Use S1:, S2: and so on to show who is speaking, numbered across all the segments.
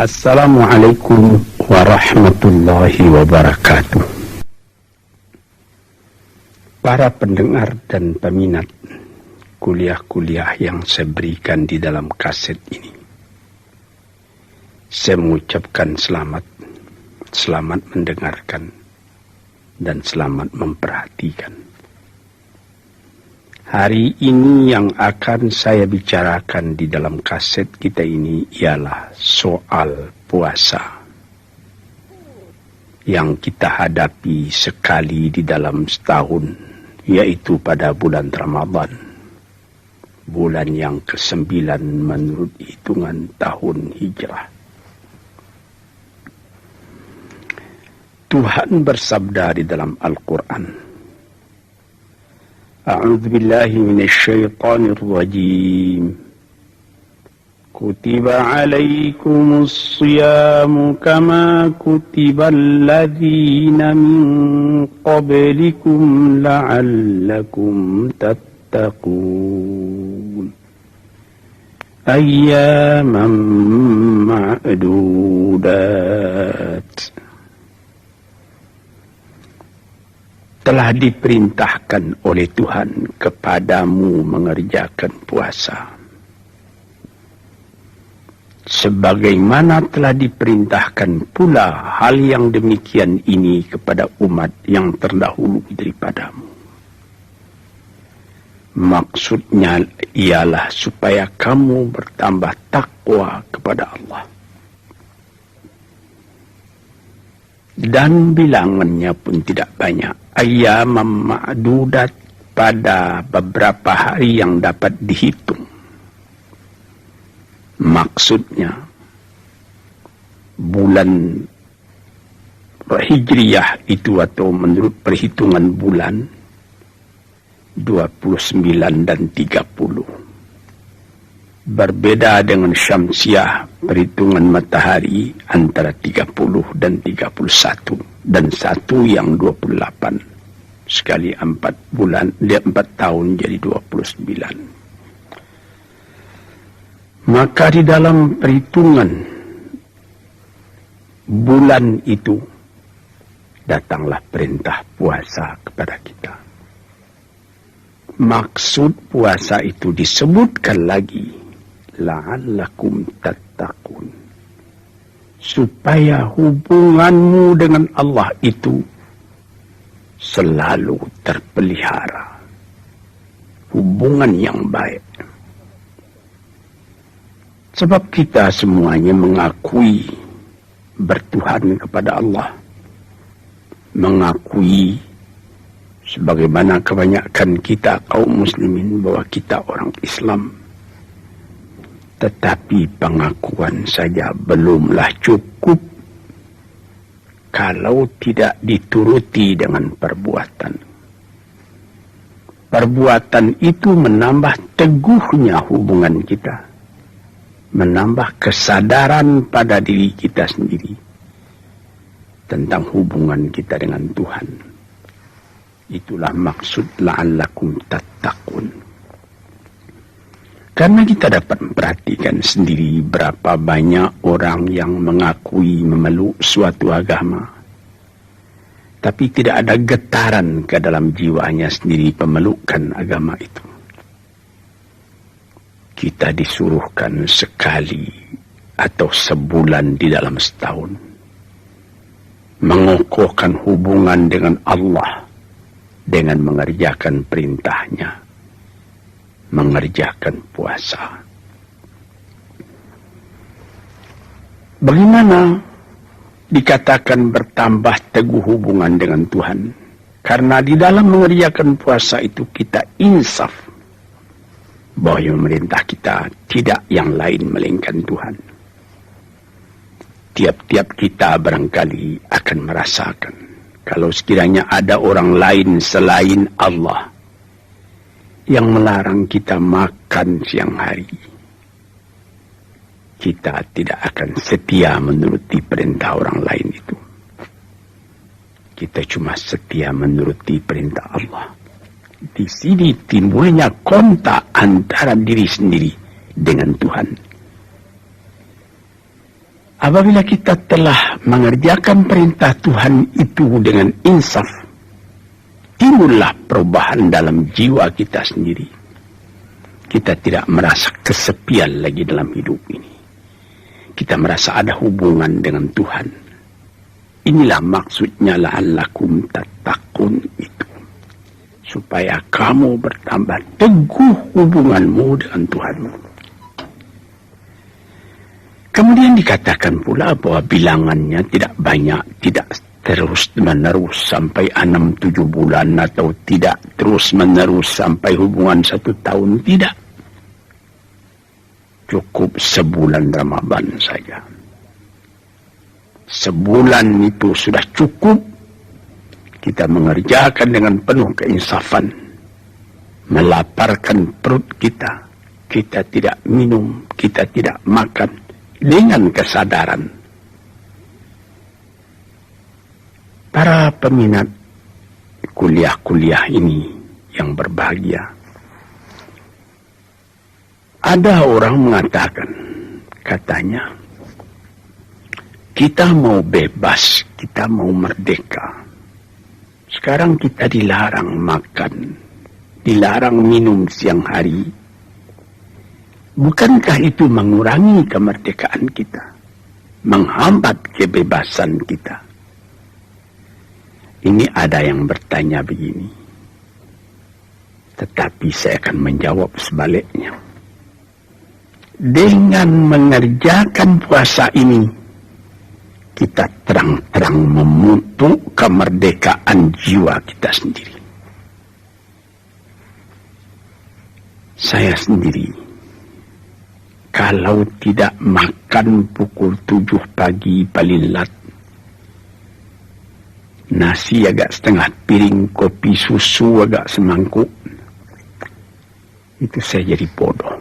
S1: Assalamualaikum warahmatullahi wabarakatuh. Para pendengar dan peminat kuliah-kuliah yang saya berikan di dalam kaset ini, saya mengucapkan selamat mendengarkan dan selamat memperhatikan. Hari ini yang akan saya bicarakan di dalam kaset kita ini ialah soal puasa yang kita hadapi sekali di dalam setahun, yaitu pada bulan Ramadan, bulan yang ke-9 menurut hitungan tahun Hijrah. Tuhan bersabda di dalam Al-Quran, A'udzu billahi minasyaitonir rajim. Kutiba 'alaikumus shiyamu kama kutiba alladzina min qablikum la'allakum tattaqun. Ayyaman ma'dudat. Telah diperintahkan oleh Tuhan kepadamu mengerjakan puasa, sebagaimana telah diperintahkan pula hal yang demikian ini kepada umat yang terdahulu daripadamu. Maksudnya ialah supaya kamu bertambah takwa kepada Allah. Dan bilangannya pun tidak banyak. Ayyamam ma'dudat, pada beberapa hari yang dapat dihitung. Maksudnya bulan Hijriyah itu atau menurut perhitungan bulan 29 dan 30. Berbeda dengan Syamsiah, perhitungan matahari antara 30 dan 31, dan satu yang 28. Sekali 4 bulan, dia 4 tahun jadi 29. Maka di dalam perhitungan bulan itu datanglah perintah puasa kepada kita. Maksud puasa itu disebutkan lagi, la'allakum tattaqun, supaya hubunganmu dengan Allah itu selalu terpelihara, hubungan yang baik. Sebab kita semuanya mengakui bertuhan kepada Allah, mengakui sebagaimana kebanyakan kita kaum muslimin bahwa kita orang Islam. Tetapi pengakuan saja belumlah cukup kalau tidak dituruti dengan perbuatan. Perbuatan itu menambah teguhnya hubungan kita, menambah kesadaran pada diri kita sendiri tentang hubungan kita dengan Tuhan. Itulah maksud la'allakum tattaqun. Karena kita dapat memperhatikan sendiri berapa banyak orang yang mengakui memeluk suatu agama, tapi tidak ada getaran ke dalam jiwanya sendiri pemelukan agama itu. Kita disuruhkan sekali atau sebulan di dalam setahun mengokohkan hubungan dengan Allah dengan mengerjakan perintahnya, mengerjakan puasa. Bagaimana dikatakan bertambah teguh hubungan dengan Tuhan? Karena di dalam mengerjakan puasa itu kita insaf bahwa yang memerintah kita tidak yang lain melainkan Tuhan. Tiap-tiap kita barangkali akan merasakan kalau sekiranya ada orang lain selain Allah yang melarang kita makan siang hari, kita tidak akan setia menuruti perintah orang lain itu. Kita cuma setia menuruti perintah Allah. Di sini timbulnya kontak antara diri sendiri dengan Tuhan. Apabila kita telah mengerjakan perintah Tuhan itu dengan insaf, timbullah perubahan dalam jiwa kita sendiri. Kita tidak merasa kesepian lagi dalam hidup ini. Kita merasa ada hubungan dengan Tuhan. Inilah maksudnya la'allakum tattaqun itu. Supaya kamu bertambah teguh hubunganmu dengan Tuhanmu. Kemudian dikatakan pula bahwa bilangannya tidak banyak, tidak terus menerus sampai 6-7 bulan atau tidak terus menerus sampai hubungan 1 tahun, tidak. Cukup sebulan Ramadan saja. Sebulan itu sudah cukup kita mengerjakan dengan penuh keinsafan, melaparkan perut kita, kita tidak minum, kita tidak makan, dengan kesadaran. Para peminat kuliah-kuliah ini yang berbahagia, ada orang mengatakan, katanya, kita mau bebas, kita mau merdeka. Sekarang kita dilarang makan, dilarang minum siang hari. Bukankah itu mengurangi kemerdekaan kita, menghambat kebebasan kita? Ini ada yang bertanya begini, tetapi saya akan menjawab sebaliknya. Dengan mengerjakan puasa ini, kita terang-terang memutuk kemerdekaan jiwa kita sendiri. Saya sendiri, kalau tidak makan pukul 7 pagi palilat, nasi agak setengah piring, kopi susu agak semangkuk, itu saya jadi bodoh.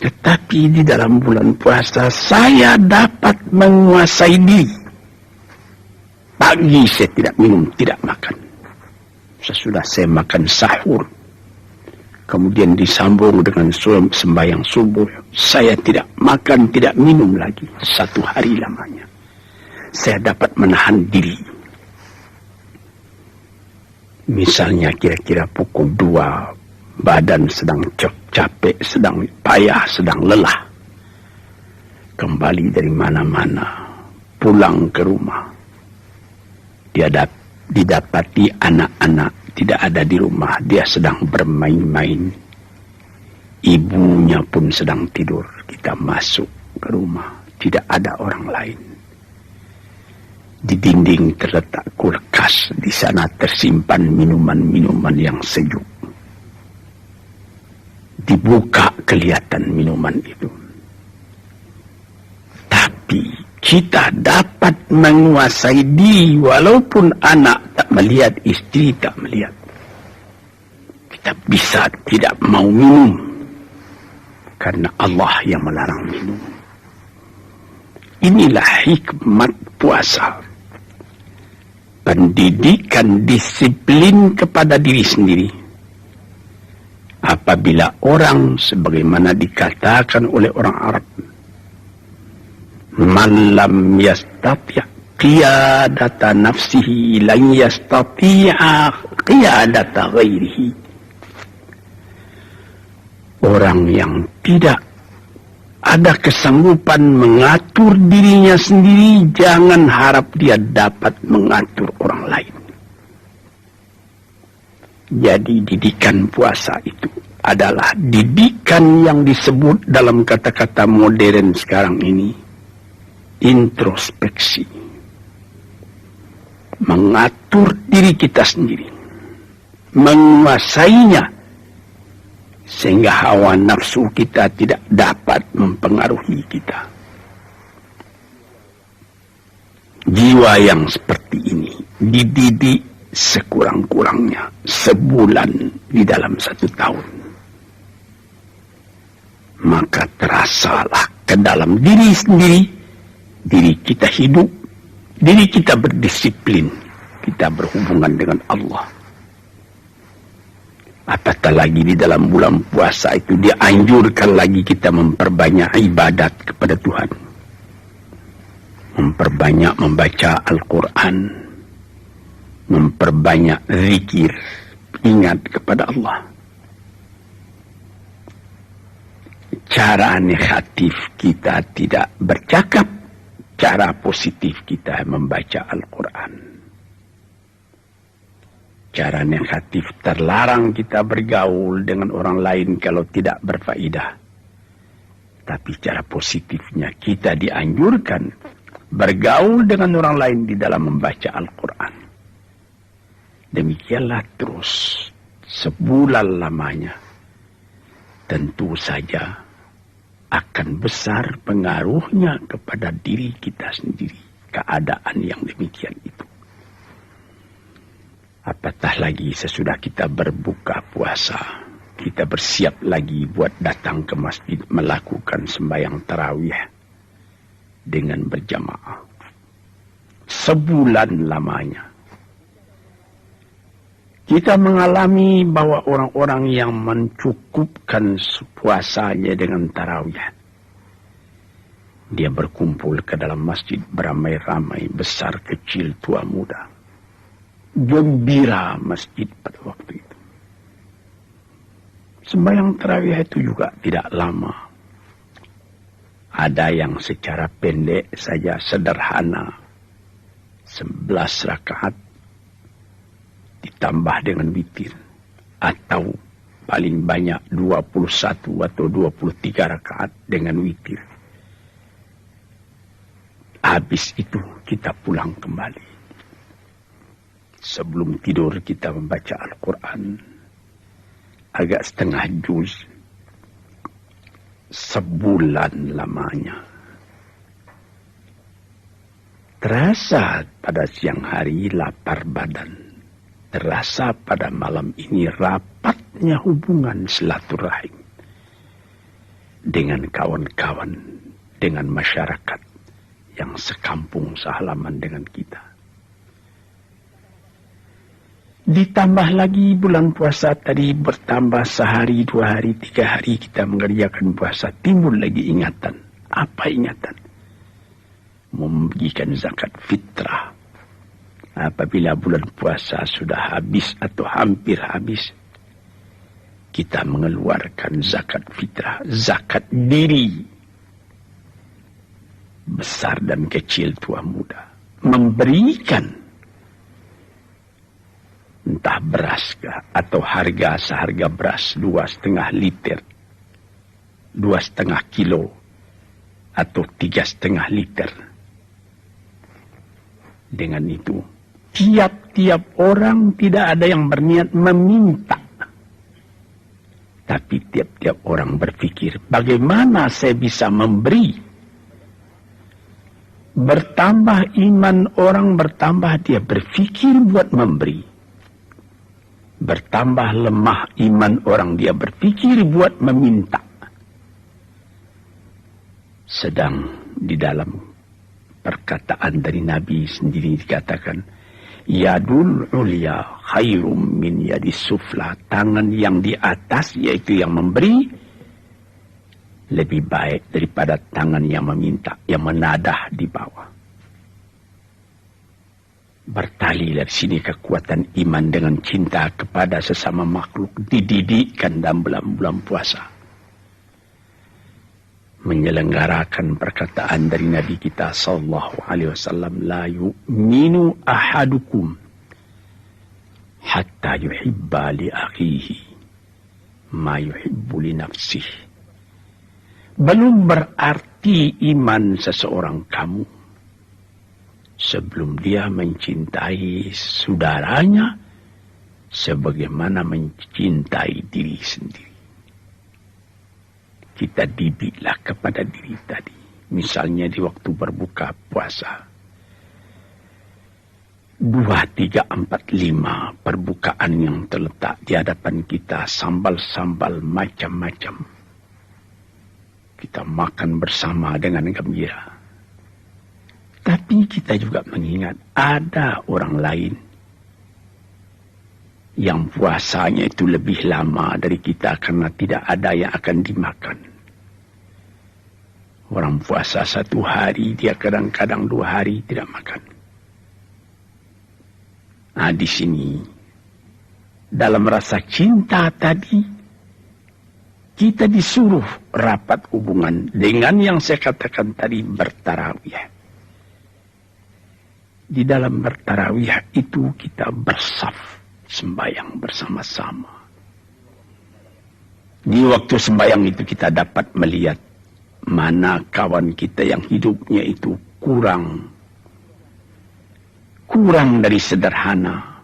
S1: Tetapi di dalam bulan puasa saya dapat menguasai diri. Pagi saya tidak minum, tidak makan. Sesudah saya makan sahur, kemudian disambung dengan sembahyang subuh, saya tidak makan, tidak minum lagi 1 hari lamanya. Saya dapat menahan diri. Misalnya kira-kira pukul 2, badan sedang capek, sedang payah, sedang lelah. Kembali dari mana-mana, pulang ke rumah. Dia didapati anak-anak tidak ada di rumah, dia sedang bermain-main. Ibunya pun sedang tidur. Kita masuk ke rumah, tidak ada orang lain. Di dinding terletak kulkas, di sana tersimpan minuman-minuman yang sejuk. Dibuka kelihatan minuman itu. Tapi kita dapat menguasai diri walaupun anak tak melihat, istri tak melihat. Kita bisa tidak mau minum karena Allah yang melarang minum. Inilah hikmat puasa. Pendidikan disiplin kepada diri sendiri. Apabila orang sebagaimana dikatakan oleh orang Arab, man lam yastati' qiyadata nafsihi lan yastati'a qiyadata ghairihi. Orang yang tidak ada kesanggupan mengatur dirinya sendiri, jangan harap dia dapat mengatur orang lain. Jadi didikan puasa itu adalah didikan yang disebut dalam kata-kata modern sekarang ini introspeksi. Mengatur diri kita sendiri, menguasainya, sehingga hawa nafsu kita tidak dapat mempengaruhi kita. Jiwa yang seperti ini dididik sekurang-kurangnya sebulan di dalam 1 tahun. Maka terasalah ke dalam diri sendiri, diri kita hidup, diri kita berdisiplin, kita berhubungan dengan Allah. Apatah lagi di dalam bulan puasa itu dianjurkan lagi kita memperbanyak ibadat kepada Tuhan. Memperbanyak membaca Al-Quran. Memperbanyak zikir. Ingat kepada Allah. Cara negatif kita tidak bercakap. Cara positif kita membaca Al-Quran. Cara negatif terlarang kita bergaul dengan orang lain kalau tidak berfaedah. Tapi cara positifnya kita dianjurkan bergaul dengan orang lain di dalam membaca Al-Quran. Demikianlah terus sebulan lamanya. Tentu saja akan besar pengaruhnya kepada diri kita sendiri. Keadaan yang demikian itu. Apatah lagi sesudah kita berbuka puasa. Kita bersiap lagi buat datang ke masjid melakukan sembahyang tarawih dengan berjamaah. Sebulan lamanya. Kita mengalami bahwa orang-orang yang mencukupkan puasanya dengan tarawih. Dia berkumpul ke dalam masjid beramai-ramai, besar, kecil, tua, muda. Gembira masjid pada waktu itu. Sembahyang tarawih itu juga tidak lama. Ada yang secara pendek saja sederhana. 11 rakaat ditambah dengan witir. Atau paling banyak 21 atau 23 rakaat dengan witir. Habis itu kita pulang kembali. Sebelum tidur kita membaca Al-Quran. Agak setengah juz. Sebulan lamanya. Terasa pada siang hari lapar badan. Terasa pada malam ini rapatnya hubungan silaturahim. Dengan kawan-kawan. Dengan masyarakat. Yang sekampung sehalaman dengan kita. Ditambah lagi bulan puasa tadi bertambah sehari, 2 hari, 3 hari kita mengerjakan puasa. Timbul lagi ingatan. Apa ingatan? Membagikan zakat fitrah. Apabila bulan puasa sudah habis atau hampir habis. Kita mengeluarkan zakat fitrah. Zakat diri. Besar dan kecil, tua muda. Memberikan. Entah beras kah, atau harga seharga beras 2,5 liter, 2,5 kilo, atau 3,5 liter. Dengan itu, tiap-tiap orang tidak ada yang berniat meminta. Tapi tiap-tiap orang berpikir, bagaimana saya bisa memberi? Bertambah iman orang, bertambah dia berpikir buat memberi. Bertambah lemah iman orang, dia berpikir buat meminta. Sedang di dalam perkataan dari Nabi sendiri dikatakan, Yadul ulya khairum min yadis sufla. Tangan yang di atas, yaitu yang memberi, lebih baik daripada tangan yang meminta, yang menadah di bawah. Bertali dari sini kekuatan iman dengan cinta kepada sesama makhluk dididikkan dalam bulan puasa. Menyelenggarakan perkataan dari Nabi kita sallallahu alaihi wasallam, la yu'minu ahadukum hatta yuhibba li akhihi ma yuhibbu li nafsihi. Belum berarti iman seseorang kamu sebelum dia mencintai saudaranya sebagaimana mencintai diri sendiri. Kita didiklah kepada diri tadi. Misalnya di waktu berbuka puasa. 2, 3, 4, 5 perbukaan yang terletak di hadapan kita. Sambal-sambal macam-macam. Kita makan bersama dengan gembira. Tapi kita juga mengingat ada orang lain yang puasanya itu lebih lama dari kita karena tidak ada yang akan dimakan. Orang puasa 1 hari, dia kadang-kadang 2 hari tidak makan. Nah, di sini, dalam rasa cinta tadi, kita disuruh rapat hubungan dengan yang saya katakan tadi, bertarawih. Di dalam bertarawih itu kita bersaf, sembahyang bersama-sama. Di waktu sembahyang itu kita dapat melihat mana kawan kita yang hidupnya itu kurang dari sederhana.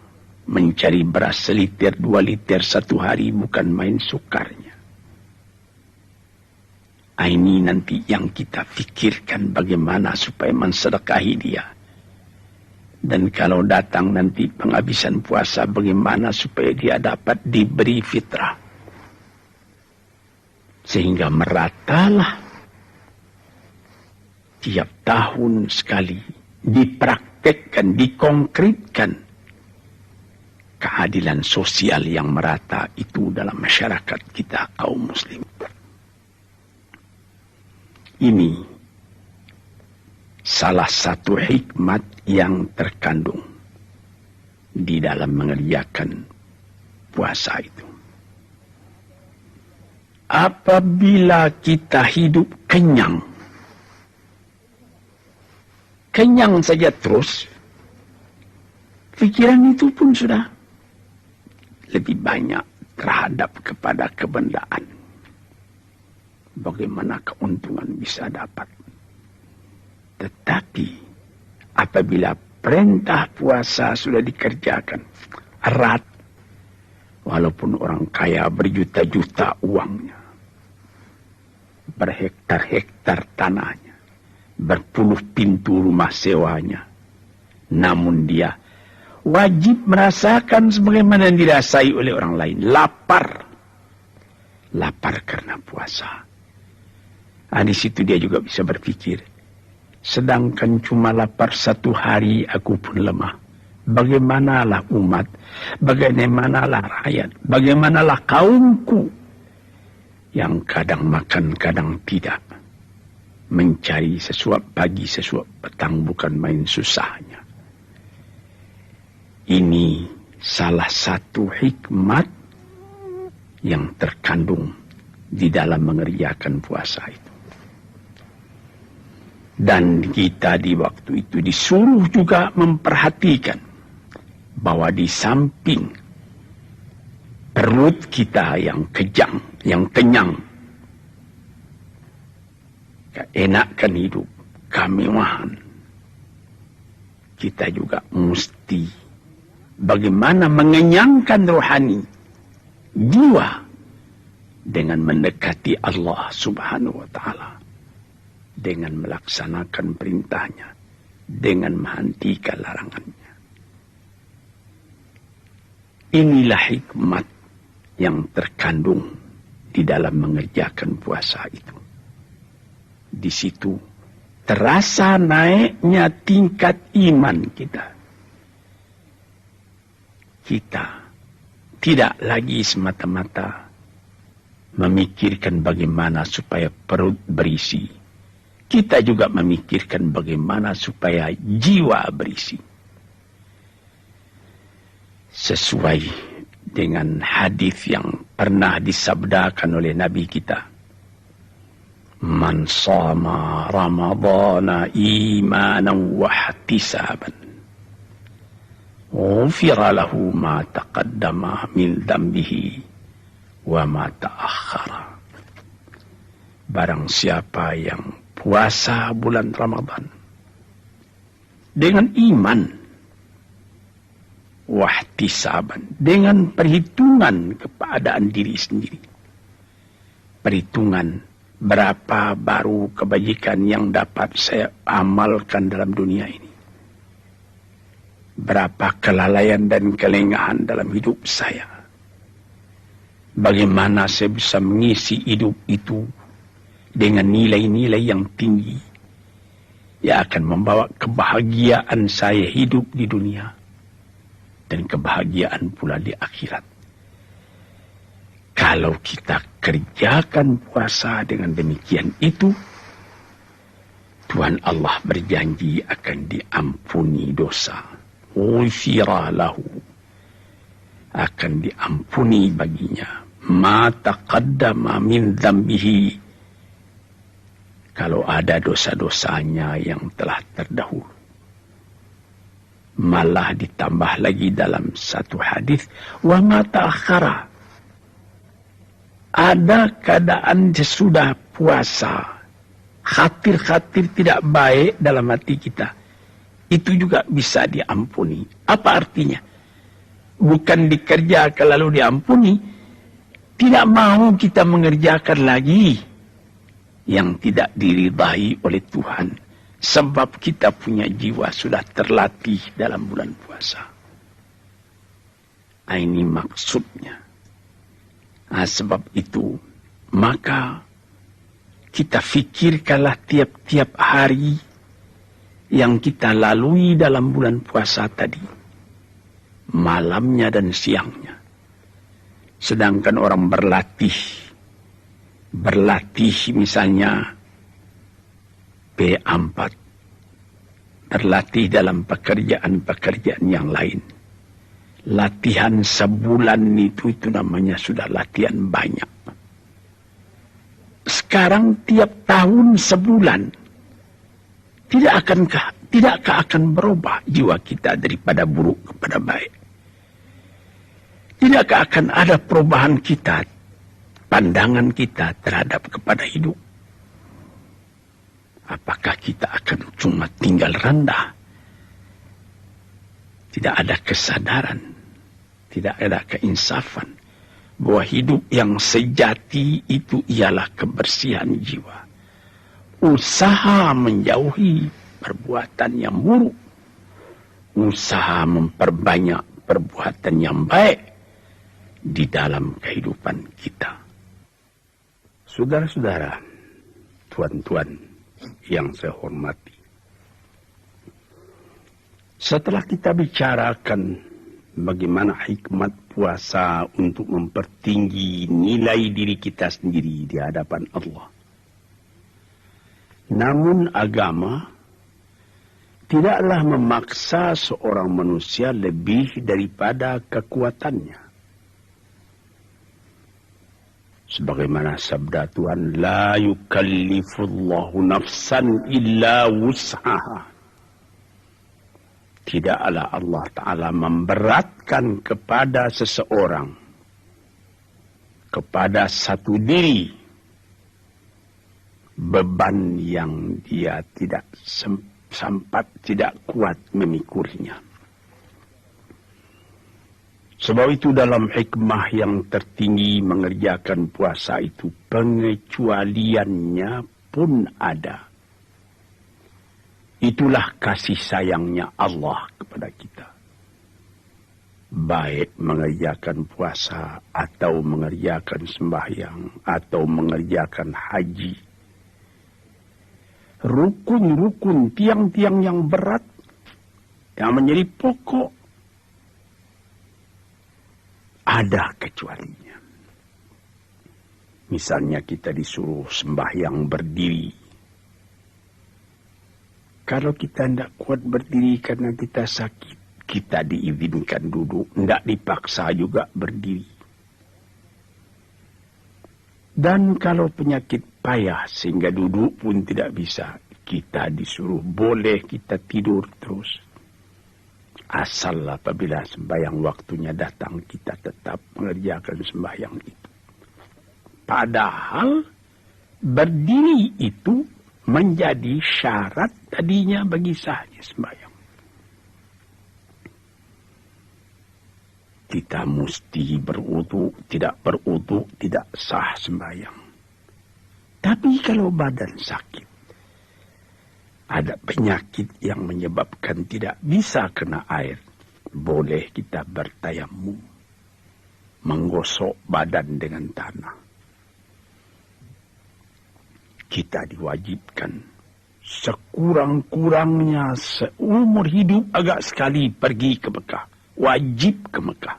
S1: Mencari beras 1 liter, 2 liter 1 hari bukan main sukarnya. Ini nanti yang kita pikirkan bagaimana supaya mensedekahi dia. Dan kalau datang nanti penghabisan puasa, bagaimana supaya dia dapat diberi fitrah. Sehingga meratalah tiap tahun sekali dipraktekkan, dikonkretkan keadilan sosial yang merata itu dalam masyarakat kita kaum muslim. Ini salah satu hikmat yang terkandung di dalam mengerjakan puasa itu. Apabila kita hidup kenyang saja terus, pikiran itu pun sudah lebih banyak terhadap kepada kebendaan. Bagaimana keuntungan bisa dapat. Tetapi apabila perintah puasa sudah dikerjakan erat, walaupun orang kaya berjuta-juta uangnya, berhektar-hektar tanahnya, berpuluh pintu rumah sewanya, namun dia wajib merasakan sebagaimana yang dirasai oleh orang lain, lapar karena puasa. Di situ dia juga bisa berpikir, sedangkan cuma lapar 1 hari aku pun lemah. Bagaimanalah umat, bagaimanalah rakyat, bagaimanalah kaumku yang kadang makan, kadang tidak. Mencari sesuap pagi, sesuap petang, bukan main susahnya. Ini salah satu hikmat yang terkandung di dalam mengerjakan puasa itu. Dan kita di waktu itu disuruh juga memperhatikan bahwa di samping perut kita yang kejang, yang kenyang, keenakan hidup, kemewahan, kita juga mesti bagaimana mengenyangkan rohani jiwa dengan mendekati Allah Subhanahu wa Ta'ala, dengan melaksanakan perintahnya, dengan menghentikan larangannya. Inilah hikmat yang terkandung di dalam mengerjakan puasa itu. Di situ terasa naiknya tingkat iman kita. Kita tidak lagi semata-mata memikirkan bagaimana supaya perut berisi. Kita juga memikirkan bagaimana supaya jiwa berisi. Sesuai dengan hadis yang pernah disabdakan oleh Nabi kita. Man shama Ramadana imanan wa ihtisaban, ghufira lahu ma taqaddama min dhanbihi wa ma ta'akhkhara. Barang siapa yang puasa bulan Ramadan dengan iman, wahtisaban, dengan perhitungan keadaan diri sendiri, perhitungan berapa baru kebajikan yang dapat saya amalkan dalam dunia ini, berapa kelalaian dan kelengahan dalam hidup saya, bagaimana saya bisa mengisi hidup itu dengan nilai-nilai yang tinggi yang akan membawa kebahagiaan saya hidup di dunia. dan kebahagiaan pula di akhirat. Kalau kita kerjakan puasa dengan demikian itu, Tuhan Allah berjanji akan diampuni dosa. Ghufira lahu, akan diampuni baginya ma taqaddama min dzambihi, kalau ada dosa-dosanya yang telah terdahulu. Malah ditambah lagi dalam satu hadis, wa ma ta'akhkhara, ada keadaan sesudah puasa khatir-khatir tidak baik dalam hati kita, itu juga bisa diampuni. Apa artinya? Bukan dikerjakan lalu diampuni. Tidak mau kita mengerjakan lagi yang tidak diridai oleh Tuhan. Sebab kita punya jiwa sudah terlatih dalam bulan puasa. Ini maksudnya. Sebab itu, maka kita fikirkanlah tiap-tiap hari yang kita lalui dalam bulan puasa tadi. Malamnya dan siangnya. Sedangkan orang berlatih misalnya P4, berlatih dalam pekerjaan-pekerjaan yang lain. Latihan sebulan itu namanya sudah latihan banyak. Sekarang tiap tahun sebulan, tidakkah akan berubah jiwa kita daripada buruk kepada baik? Tidakkah akan ada perubahan kita, pandangan kita terhadap kepada hidup? Apakah kita akan cuma tinggal rendah? Tidak ada kesadaran, tidak ada keinsafan bahwa hidup yang sejati itu ialah kebersihan jiwa. Usaha menjauhi perbuatan yang buruk, usaha memperbanyak perbuatan yang baik di dalam kehidupan kita. Saudara-saudara, tuan-tuan yang saya hormati, setelah kita bicarakan bagaimana hikmat puasa untuk mempertinggi nilai diri kita sendiri di hadapan Allah, namun agama tidaklah memaksa seorang manusia lebih daripada kekuatannya. Sebagaimana sabda Tuhan, la yukallifullahu nafsan illa wus'aha. Tidaklah Allah Ta'ala memberatkan kepada seseorang, kepada satu diri, beban yang dia tidak sempat, tidak kuat memikurinya. Sebab itu dalam hikmah yang tertinggi mengerjakan puasa itu, pengecualiannya pun ada. Itulah kasih sayangnya Allah kepada kita. Baik mengerjakan puasa, atau mengerjakan sembahyang, atau mengerjakan haji. Rukun-rukun, tiang-tiang yang berat, yang menjadi pokok, ada kecualinya. Misalnya kita disuruh sembahyang berdiri. Kalau kita tidak kuat berdiri karena kita sakit, kita diizinkan duduk, tidak dipaksa juga berdiri. Dan kalau penyakit payah sehingga duduk pun tidak bisa, kita disuruh boleh kita tidur terus. Asal apabila sembahyang waktunya datang, kita tetap mengerjakan sembahyang itu. Padahal berdiri itu menjadi syarat tadinya bagi sahnya sembahyang. Kita mesti berwudu, tidak berwudu tidak sah sembahyang. Tapi kalau badan sakit, ada penyakit yang menyebabkan tidak bisa kena air, boleh kita bertayamum, menggosok badan dengan tanah. Kita diwajibkan sekurang-kurangnya seumur hidup agak sekali pergi ke Mekah wajib ke Mekah.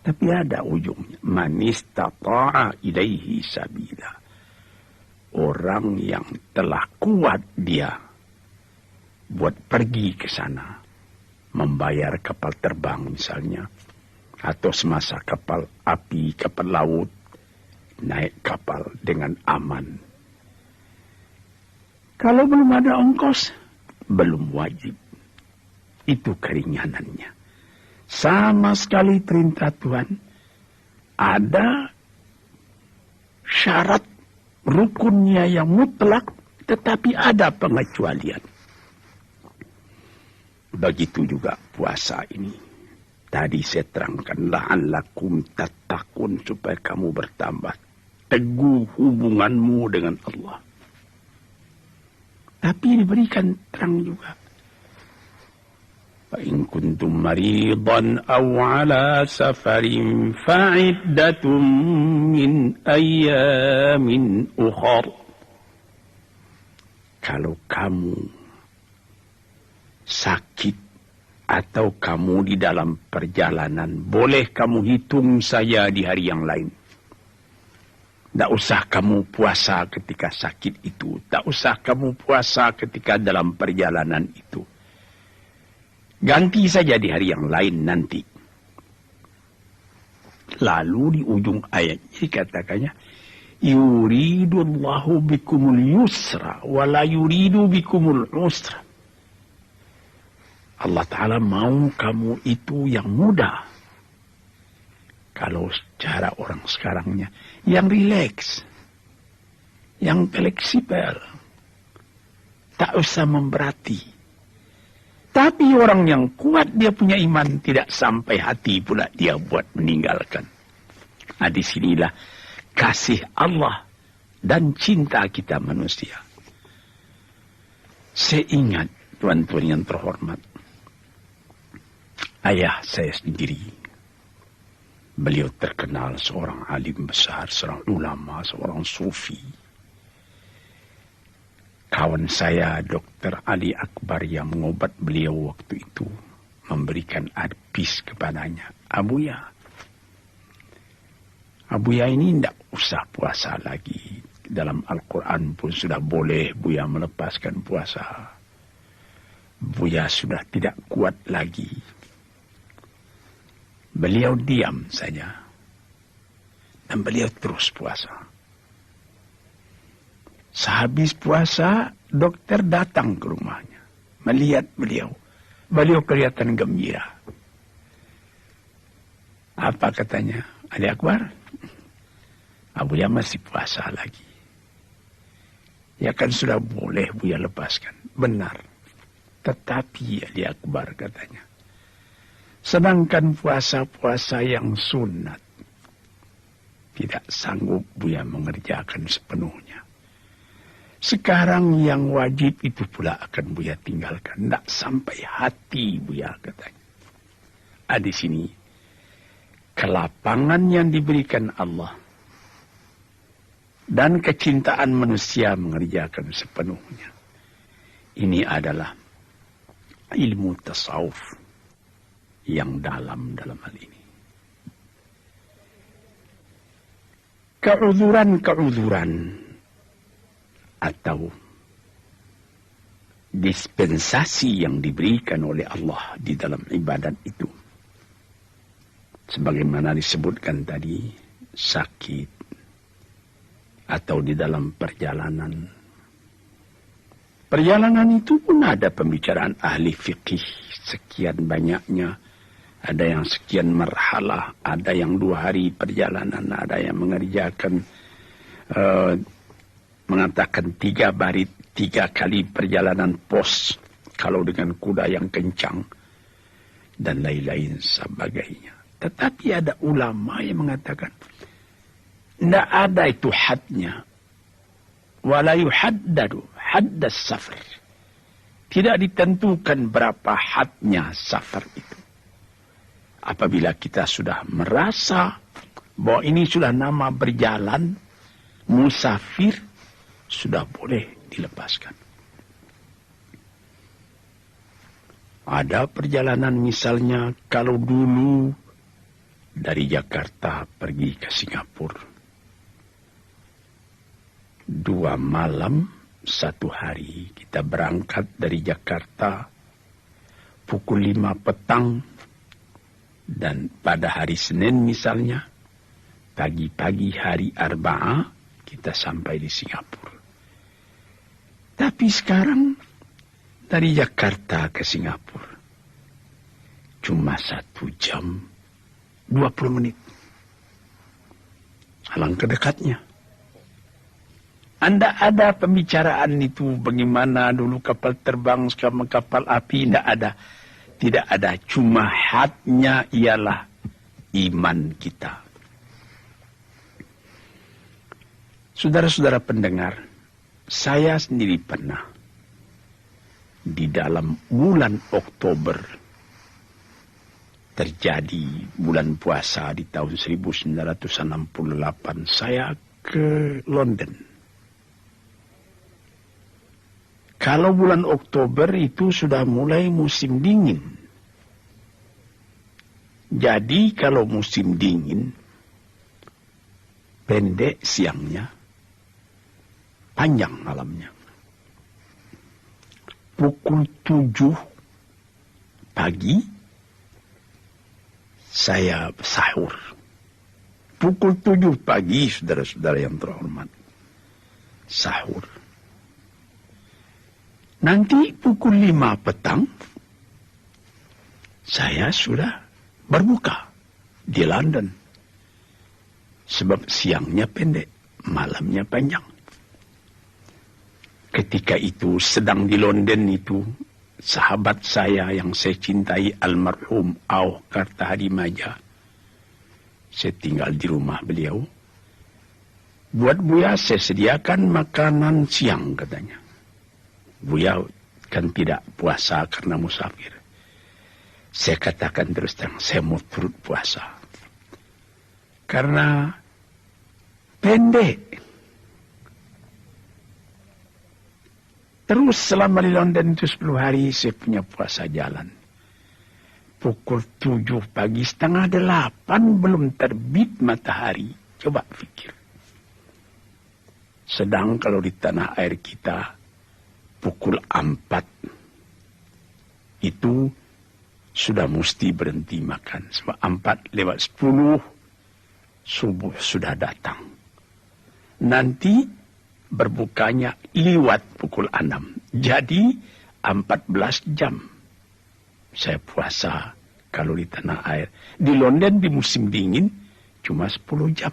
S1: Tapi ada ujungnya. Man istata'a ilaihi sabila. Orang yang telah kuat dia buat pergi ke sana. Membayar kapal terbang misalnya. Atau semasa kapal api, kapal laut. Naik kapal dengan aman. Kalau belum ada ongkos, belum wajib. Itu keringanannya. Sama sekali perintah Tuhan. Ada syarat rukunnya yang mutlak, tetapi ada pengecualian. Begitu juga puasa ini. Tadi saya terangkan, la'allakum tattaqun, supaya kamu bertambah teguh hubunganmu dengan Allah. Tapi diberikan terang juga. Fa in kuntum maridan aw ala safarin fa'iddatum min ayyamin ukhar. Kalau kamu sakit atau kamu di dalam perjalanan, boleh kamu hitung saya di hari yang lain. Tak usah kamu puasa ketika sakit itu. Tak usah kamu puasa ketika dalam perjalanan itu. Ganti saja di hari yang lain nanti. Lalu di ujung ayat dikatakannya, yuridullahu bikumul yusra wa la yuridu bikumul usra. Allah Ta'ala mau kamu itu yang mudah. Kalau secara orang sekarangnya, yang rileks, yang fleksibel, tak usah memberati. Tapi orang yang kuat, dia punya iman, tidak sampai hati pula dia buat meninggalkan. Nah, disinilah kasih Allah dan cinta kita manusia. Saya ingat, tuan-tuan yang terhormat, ayah saya sendiri. Beliau terkenal seorang alim besar, seorang ulama, seorang sufi. Kawan saya, Dr. Ali Akbar, yang mengobat beliau waktu itu, memberikan advice kepadanya. Abuya ini tidak usah puasa lagi. Dalam Al-Quran pun sudah boleh Buya melepaskan puasa. Buya sudah tidak kuat lagi. Beliau diam saja. Dan beliau terus puasa. Sehabis puasa, dokter datang ke rumahnya. Melihat beliau. Beliau kelihatan gembira. Apa katanya? Ali Akbar, Abuya masih puasa lagi. Ya kan sudah boleh Buya lepaskan. Benar. Tetapi Ali Akbar katanya, sedangkan puasa-puasa yang sunat tidak sanggup Buya mengerjakan sepenuhnya. Sekarang yang wajib itu pula akan Buya tinggalkan. Tidak sampai hati Buya katanya. Di sini kelapangan yang diberikan Allah dan kecintaan manusia mengerjakan sepenuhnya. Ini adalah ilmu tasawuf yang dalam hal ini. Keuzuran atau dispensasi yang diberikan oleh Allah di dalam ibadat itu, sebagaimana disebutkan tadi, sakit atau di dalam perjalanan. Perjalanan itu pun ada pembicaraan ahli fikih sekian banyaknya. Ada yang sekian marhalah, ada yang 2 hari perjalanan, ada yang mengerjakan mengatakan 3 kali perjalanan pos kalau dengan kuda yang kencang dan lain-lain sebagainya. Tetapi ada ulama yang mengatakan tidak ada itu hadnya. Wala yuhaddadu haddas safar. Tidak ditentukan berapa hadnya safar itu. Apabila kita sudah merasa bahwa ini sudah nama berjalan, musafir, sudah boleh dilepaskan. Ada perjalanan misalnya kalau dulu dari Jakarta pergi ke Singapura. 2 malam 1 hari kita berangkat dari Jakarta pukul 5 petang dan pada hari Senin misalnya pagi-pagi hari Arba'ah kita sampai di Singapura. Tapi sekarang dari Jakarta ke Singapura cuma 1 jam 20 menit. Alangkah dekatnya. Anda ada pembicaraan itu bagaimana dulu kapal terbang sekarang kapal api, tidak ada. Tidak ada, cuma hatnya ialah iman kita. Saudara-saudara pendengar, saya sendiri pernah di dalam bulan Oktober terjadi bulan puasa di tahun 1968 saya ke London. Kalau bulan Oktober itu sudah mulai musim dingin. Jadi kalau musim dingin pendek siangnya, panjang malamnya. Pukul 7 pagi saya sahur. Pukul 7 pagi, saudara-saudara yang terhormat, sahur. Nanti pukul 5 petang saya sudah berbuka di London. Sebab siangnya pendek, malamnya panjang. Ketika itu sedang di London itu, sahabat saya yang saya cintai almarhum Auh Kartahadimaja, saya tinggal di rumah beliau. Buat Buya saya sediakan makanan siang katanya. Buya kan tidak puasa karena musafir. Saya katakan terus terang, saya mau turut puasa. Karena pendek. Terus selama di London itu 10 hari saya punya puasa jalan. Pukul 7 pagi, setengah 8 belum terbit matahari. Coba pikir. Sedang kalau di tanah air kita pukul 4 itu sudah mesti berhenti makan. Sebab 4:10 subuh sudah datang. Nanti berbukanya liwat pukul 6. Jadi 14 jam saya puasa kalau di tanah air. Di London di musim dingin cuma 10 jam.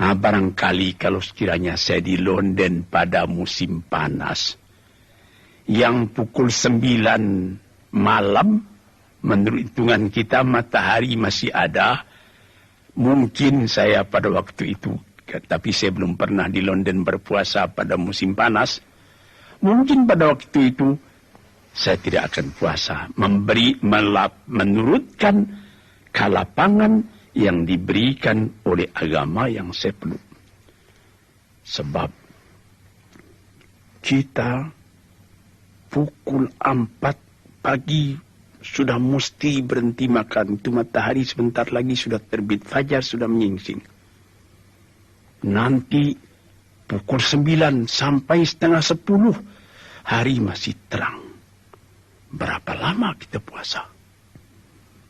S1: Nah, barangkali kalau sekiranya saya di London pada musim panas, yang pukul 9 malam, menurut hitungan kita matahari masih ada, mungkin saya pada waktu itu, tapi saya belum pernah di London berpuasa pada musim panas, mungkin pada waktu itu saya tidak akan puasa, menurutkan kelapangan yang diberikan oleh agama yang saya peluk. Sebab kita pukul 4 pagi sudah mesti berhenti makan. Itu matahari sebentar lagi sudah terbit, fajar sudah menyingsing. Nanti pukul 9 sampai setengah 10 hari masih terang. Berapa lama kita puasa?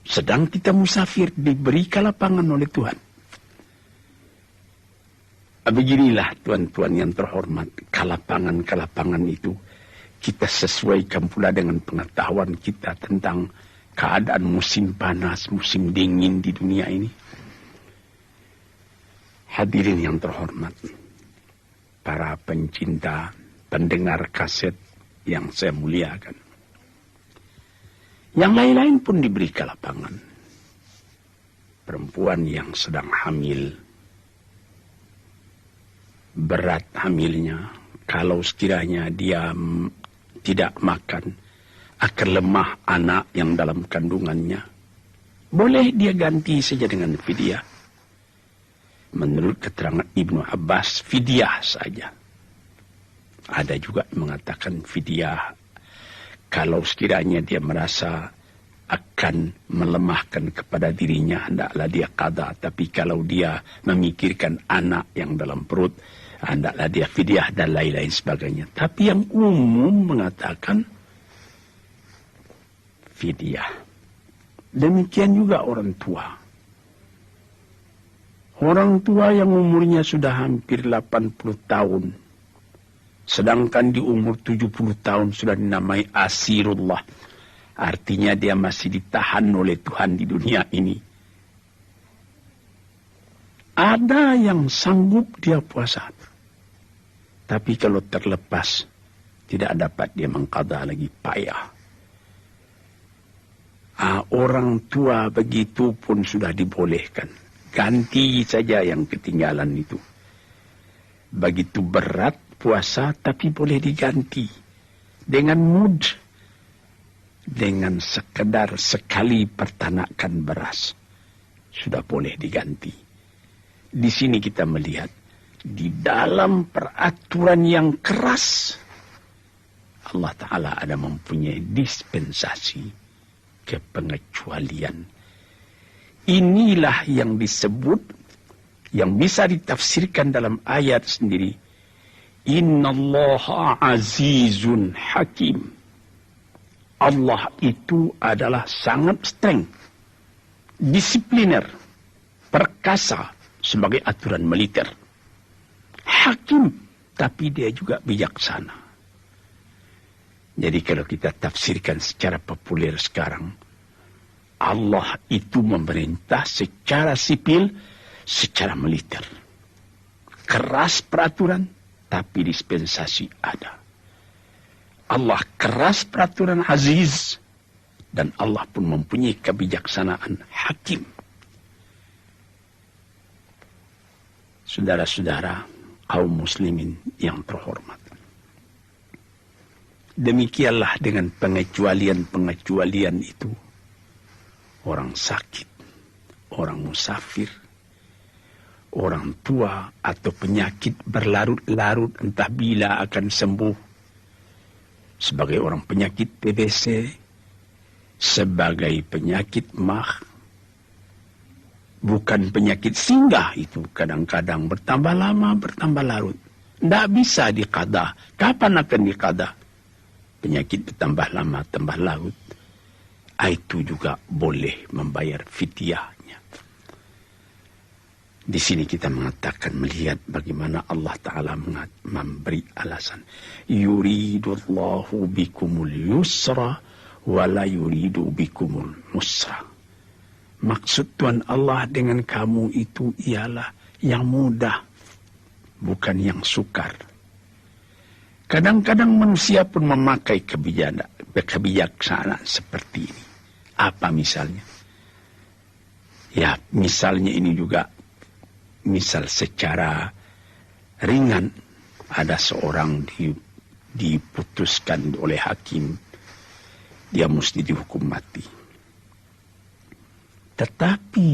S1: Sedang kita musafir, diberi kelapangan oleh Tuhan. Beginilah tuan-tuan yang terhormat, kelapangan-kelapangan itu kita sesuaikan pula dengan pengetahuan kita tentang keadaan musim panas, musim dingin di dunia ini. Hadirin yang terhormat, para pencinta, pendengar kaset yang saya muliakan. Yang lain-lain pun diberi kelapangan. Perempuan yang sedang hamil, berat hamilnya, kalau sekiranya dia tidak makan, akan lemah anak yang dalam kandungannya. Boleh dia ganti saja dengan fidyah. Menurut keterangan Ibnu Abbas, fidyah saja. Ada juga yang mengatakan fidyah Kalau sekiranya dia merasa akan melemahkan kepada dirinya, hendaklah dia qada. Tapi kalau dia memikirkan anak yang dalam perut, hendaklah dia fidyah dan lain-lain sebagainya. Tapi yang umum mengatakan fidyah. Demikian juga orang tua. Orang tua yang umurnya sudah hampir 80 tahun. Sedangkan di umur 70 tahun sudah dinamai asirullah. Artinya dia masih ditahan oleh Tuhan di dunia ini. Ada yang sanggup dia puasa. Tapi kalau terlepas, tidak dapat dia mengqada lagi, payah. Orang tua begitu pun sudah dibolehkan. Ganti saja yang ketinggalan itu. Begitu berat puasa, tapi boleh diganti. Dengan mood. Dengan sekedar sekali pertanakan beras. Sudah boleh diganti. Di sini kita melihat. Di dalam peraturan yang keras. Allah Ta'ala ada mempunyai dispensasi. Kepengecualian. Inilah yang disebut. Yang bisa ditafsirkan dalam ayat sendiri. Innallaha azizun hakim. Allah itu adalah sangat streng, disipliner, perkasa sebagai aturan militer. Hakim, tapi dia juga bijaksana. Jadi kalau kita tafsirkan secara populer sekarang, Allah itu memerintah secara sipil, secara militer. Keras peraturan, tapi dispensasi ada. Allah keras peraturan aziz. Dan Allah pun mempunyai kebijaksanaan hakim. Saudara-saudara kaum muslimin yang terhormat. Demikianlah dengan pengecualian-pengecualian itu. Orang sakit, orang musafir, orang tua atau penyakit berlarut-larut entah bila akan sembuh. Sebagai orang penyakit TBC, sebagai penyakit MAH, bukan penyakit singgah itu kadang-kadang bertambah lama, bertambah larut. Tidak bisa diqada. Kapan akan diqada? Penyakit bertambah lama, tambah larut. Itu juga boleh membayar fidyahnya. Di sini kita mengatakan melihat bagaimana Allah Ta'ala memberi alasan. Yuridullahu bikumul yusra wa la yuridu bikumul musra. Maksud Tuhan Allah dengan kamu itu ialah yang mudah, bukan yang sukar. Kadang-kadang manusia pun memakai kebijaksanaan seperti ini. Apa misalnya? Ya, misalnya ini juga misal secara ringan, ada seorang diputuskan oleh hakim, dia mesti dihukum mati. Tetapi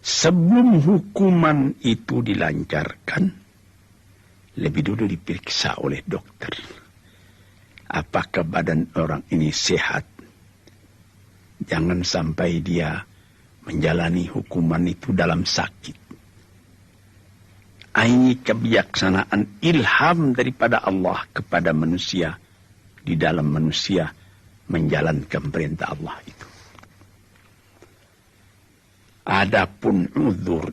S1: sebelum hukuman itu dilancarkan, lebih dulu diperiksa oleh dokter. Apakah badan orang ini sehat? Jangan sampai dia menjalani hukuman itu dalam sakit. Ini kebijaksanaan ilham daripada Allah kepada manusia. Di dalam manusia menjalankan perintah Allah itu. Adapun uzur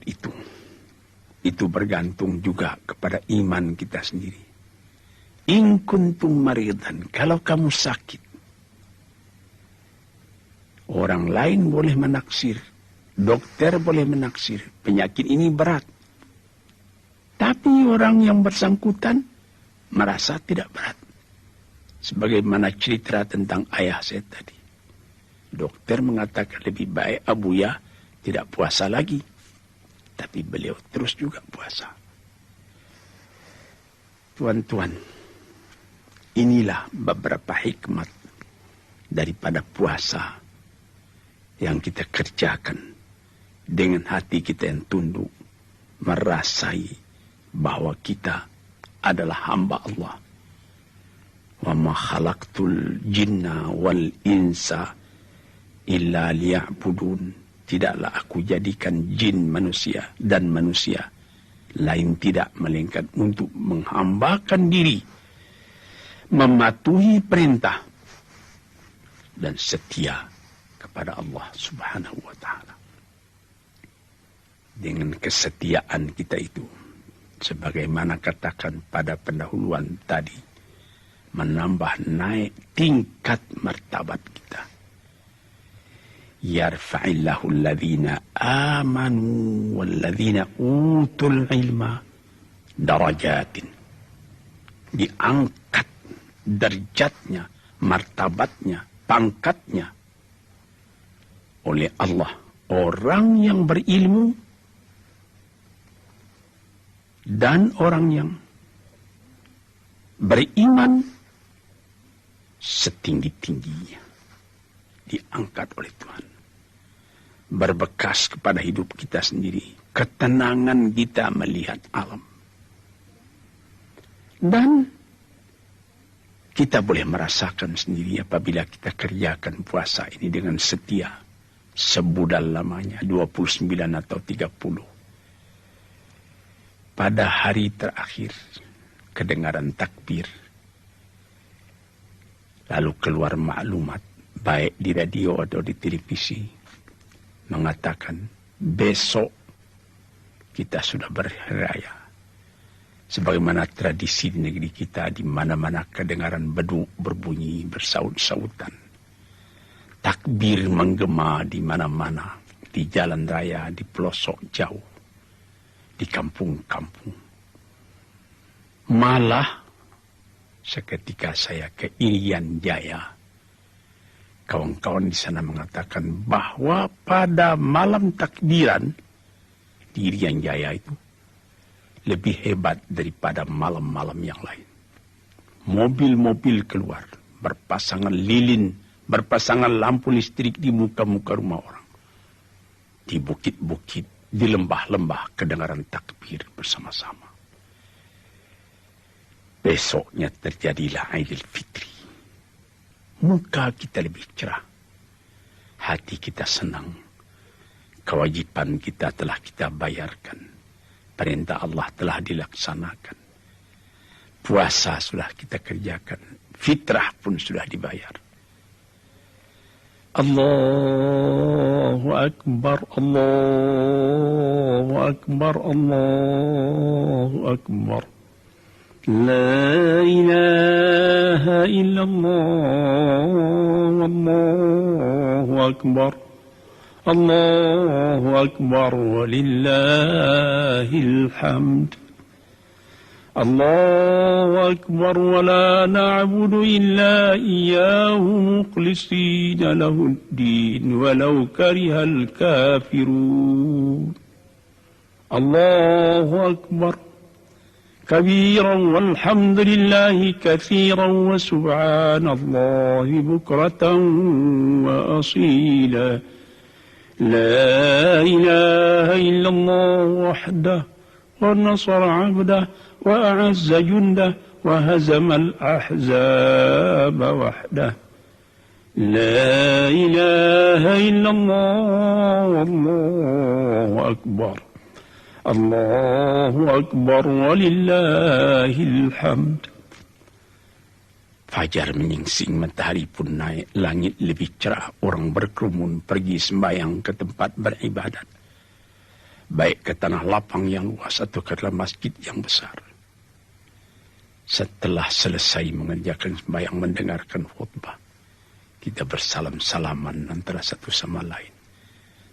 S1: itu bergantung juga kepada iman kita sendiri. In kuntum maridan, kalau kamu sakit, orang lain boleh menaksir, dokter boleh menaksir, penyakit ini berat. Tapi orang yang bersangkutan merasa tidak berat. Sebagaimana cerita tentang ayah saya tadi. Dokter mengatakan lebih baik Abuya tidak puasa lagi. Tapi beliau terus juga puasa. Tuan-tuan, inilah beberapa hikmat daripada puasa yang kita kerjakan dengan hati kita yang tunduk, merasai bahwa kita adalah hamba Allah. Wa ma khalaqtul jinna wal insa illa liya'budun. Tidaklah aku jadikan jin manusia dan manusia lain tidak melainkan untuk menghambakan diri, mematuhi perintah dan setia kepada Allah Subhanahu wa taala. Dengan kesetiaan kita itu, sebagaimana katakan pada pendahuluan tadi, menambah naik tingkat martabat kita. Yarfa'illahu alladhina amanu walladhina utul ilma darajatin. Diangkat derajatnya, martabatnya, pangkatnya oleh Allah orang yang berilmu dan orang yang beriman setinggi-tingginya diangkat oleh Tuhan. Berbekas kepada hidup kita sendiri, ketenangan kita melihat alam. Dan kita boleh merasakan sendiri apabila kita kerjakan puasa ini dengan setia, sebudal lamanya, 29 atau 30. Pada hari terakhir, kedengaran takbir, lalu keluar maklumat, baik di radio atau di televisi, mengatakan besok kita sudah berhari raya. Sebagaimana tradisi di negeri kita, di mana-mana kedengaran beduk berbunyi bersaut-sautan. Takbir menggema di mana-mana, di jalan raya, di pelosok jauh, di kampung-kampung. Malah seketika saya ke Irian Jaya, kawan-kawan di sana mengatakan bahwa pada malam takbiran di Irian Jaya itu lebih hebat daripada malam-malam yang lain. Mobil-mobil keluar, berpasangan lilin, berpasangan lampu listrik di muka-muka rumah orang. Di bukit-bukit, di lembah-lembah kedengaran takbir bersama-sama. Besoknya terjadilah Aidil Fitri. Muka kita lebih cerah. Hati kita senang. Kewajiban kita telah kita bayarkan. Perintah Allah telah dilaksanakan. Puasa sudah kita kerjakan. Fitrah pun sudah dibayar. Allahu Akbar, Allahu Akbar, Allahu Akbar. La ilaha illallah, Allahu Akbar. Allahu Akbar walillahil hamd. Allahu Akbar wa la na'budu illa iyyahu mukhlisina lahuddin walau karihal kafirun. Allahu Akbar كبيرا والحمد لله كثيرا وسبحان الله بكرة وأصيلا لا إله إلا الله وحده ونصر عبده وأعز جنده وهزم الأحزاب وحده لا إله إلا الله والله أكبر Allahu Akbar walillahil hamd. Fajar menyingsing, matahari pun naik, langit lebih cerah, orang berkerumun pergi sembahyang ke tempat beribadat. Baik ke tanah lapang yang luas atau ke dalam masjid yang besar. Setelah selesai mengerjakan sembahyang, mendengarkan khutbah, kita bersalam-salaman antara satu sama lain.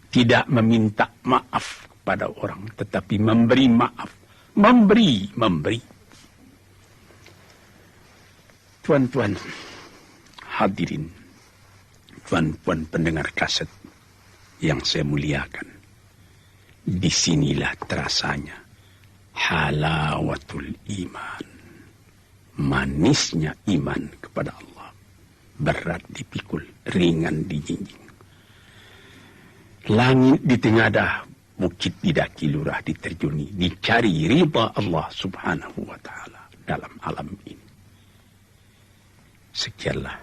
S1: Tidak meminta maaf pada orang, tetapi memberi maaf, memberi. Tuan-tuan hadirin, tuan-tuan pendengar kaset yang saya muliakan, disinilah terasanya halawatul iman, manisnya iman kepada Allah, berat dipikul, ringan dijinjing. Langit ditengadah, bukit didaki, lurah diterjuni, dicari ridha Allah Subhanahu wa ta'ala dalam alam ini. Sekianlah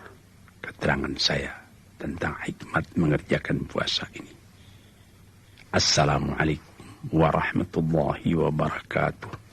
S1: keterangan saya tentang hikmat mengerjakan puasa ini. Assalamualaikum warahmatullahi wabarakatuh.